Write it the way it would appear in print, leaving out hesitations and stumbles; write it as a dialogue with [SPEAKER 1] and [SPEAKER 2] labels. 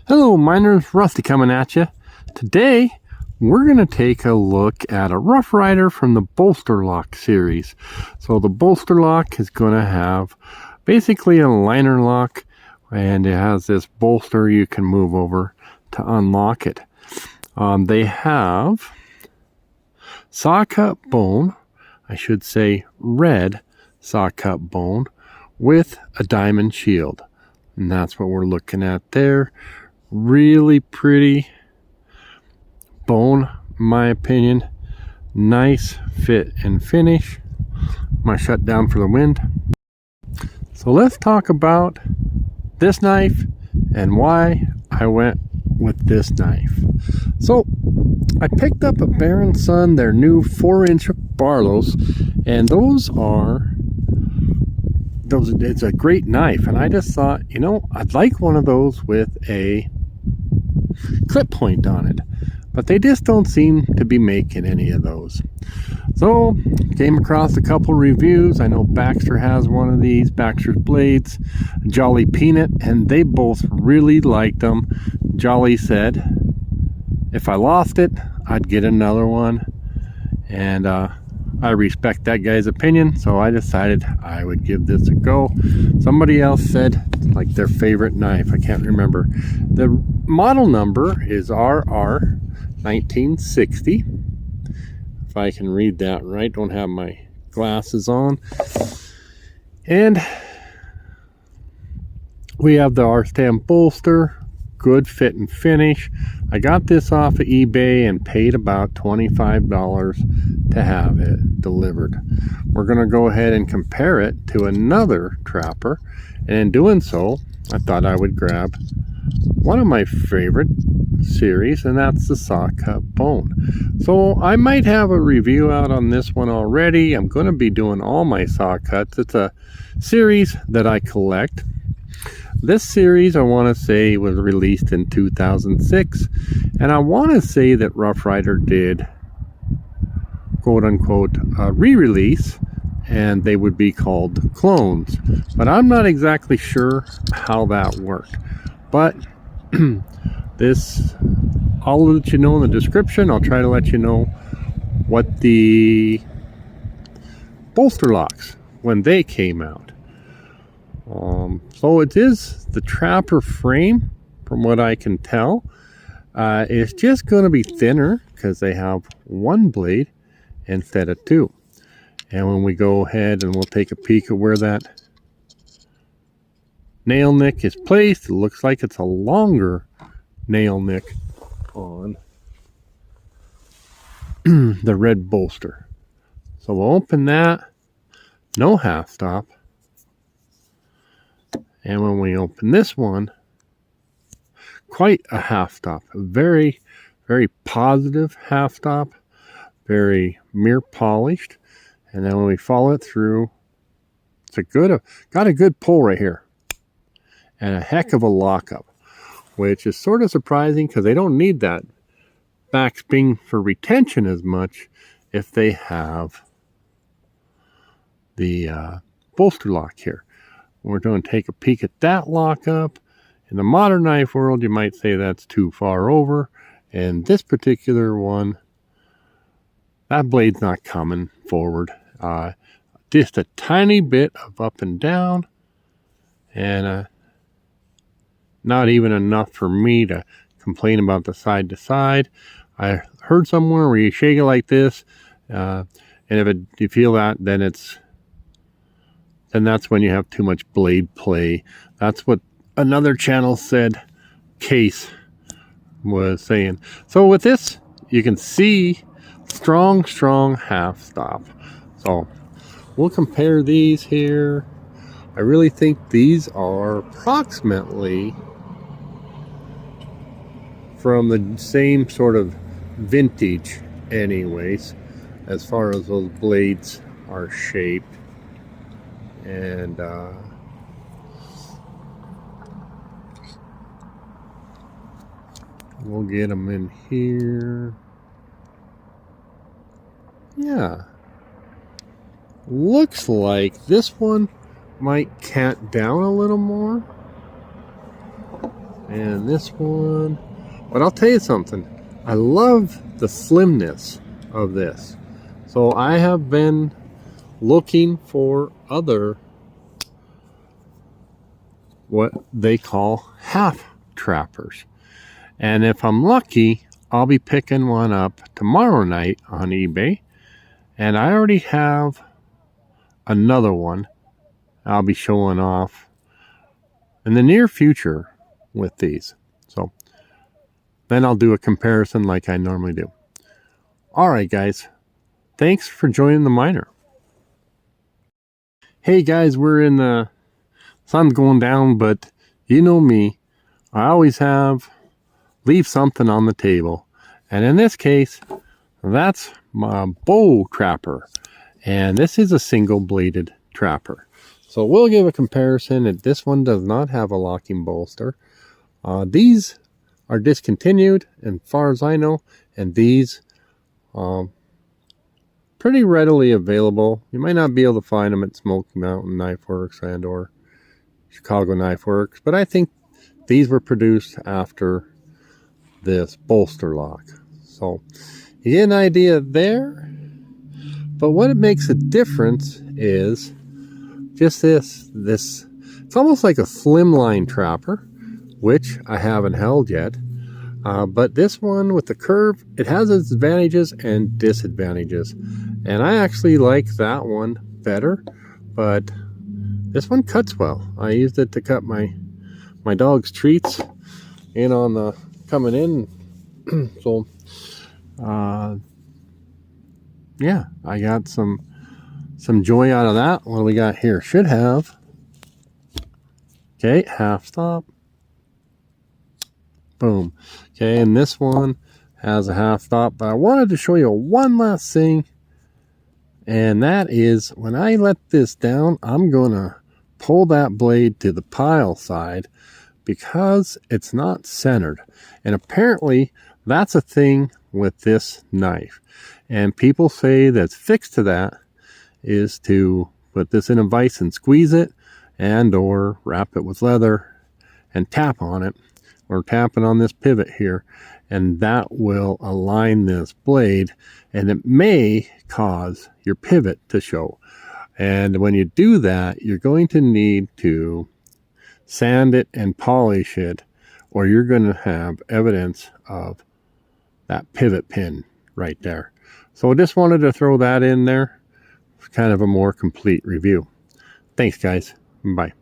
[SPEAKER 1] Hello miners, Rusty coming at you. Today we're going to take a look at a Rough Rider from the Bolster lock series. So the Bolster lock is going to have basically a liner lock, and it has this bolster you can move over to unlock it. They have Sawcut bone, I should say red Sawcut bone with a diamond shield. And that's what we're looking at there. Really pretty bone, in my opinion. Nice fit and finish. I'm going to shut down for the wind. So let's talk about this knife and why I went with this knife. So I picked up a Baron Son, their new 4-inch Barlows, and it's a great knife, and I just thought, I'd like one of those with a clip point on it, but they just don't seem to be making any of those. So came across a couple reviews. I know Baxter has one of these, Baxter's Blades, Jolly Peanut, and they both really liked them. Jolly said if I lost it, I'd get another one, and I respect that guy's opinion, so I decided I would give this a go. Somebody else said like their favorite knife. I can't remember. The model number is RR1960. If I can read that right, don't have my glasses on. And we have the R-stamp bolster, good fit and finish. I got this off of eBay and paid about $25 to have it delivered. We're going to go ahead and compare it to another trapper, and in doing so I thought I would grab one of my favorite series, and that's the Sawcut bone. So I might have a review out on this one already. I'm going to be doing all my Sawcuts. It's a series that I collect. This series, I want to say, was released in 2006, and I want to say that Rough Rider did quote-unquote re-release, and they would be called clones, but I'm not exactly sure how that worked. But this, I'll let you know in the description. I'll try to let you know what the bolster locks when they came out. So it is the trapper frame, from what I can tell. It's just going to be thinner because they have one blade instead of two. And when we go ahead and we'll take a peek at where that nail nick is placed, it looks like it's a longer nail nick on the red bolster. So we'll open that, no half stop. And when we open this one, quite a half stop. A very, very positive half stop. Very mirror polished. And then when we follow it through, it's got a good pull right here. And a heck of a lockup, which is sort of surprising because they don't need that backspring for retention as much if they have the bolster lock here. We're going to take a peek at that lockup. In the modern knife world, you might say that's too far over. And this particular one, that blade's not coming forward. Just a tiny bit of up and down. And not even enough for me to complain about the side to side. I heard somewhere where you shake it like this. And if you feel that, then that's when you have too much blade play. That's what another channel said Case was saying. So with this, you can see strong half stop. So we'll compare these here. I really think these are approximately from the same sort of vintage anyways, as far as those blades are shaped. And we'll get them in here. Yeah, looks like this one might cant down a little more. And this one, but I'll tell you something, I love the slimness of this. So I have been looking for other, what they call half trappers. And if I'm lucky, I'll be picking one up tomorrow night on eBay. And I already have another one I'll be showing off in the near future with these. So then I'll do a comparison like I normally do. All right, guys. Thanks for joining the miner. Hey guys, we're in the sun's going down, but you know me, I always leave something on the table. And in this case, that's my bow trapper. And this is a single bladed trapper. So we'll give a comparison. And this one does not have a locking bolster. These are discontinued as far as I know, and these pretty readily available. You might not be able to find them at Smoky Mountain Knife Works and or Chicago Knife Works, but I think these were produced after this bolster lock. So you get an idea there. But what it makes a difference is just this. It's almost like a slimline trapper, which I haven't held yet. But this one with the curve, it has its advantages and disadvantages. And I actually like that one better, but this one cuts well. I used it to cut my dog's treats in on the coming in. So, yeah, I got some joy out of that. What do we got here? Should have, okay, half stop. Boom. Okay, and this one has a half stop, but I wanted to show you one last thing, and that is when I let this down, I'm gonna pull that blade to the pile side because it's not centered. And apparently that's a thing with this knife. And people say that's fixed to that is to put this in a vise and squeeze it, and or wrap it with leather and tap on it. We're tapping on this pivot here, and that will align this blade, and it may cause your pivot to show. And when you do that, you're going to need to sand it and polish it, or you're going to have evidence of that pivot pin right there. So I just wanted to throw that in there. It's kind of a more complete review. Thanks, guys. Bye.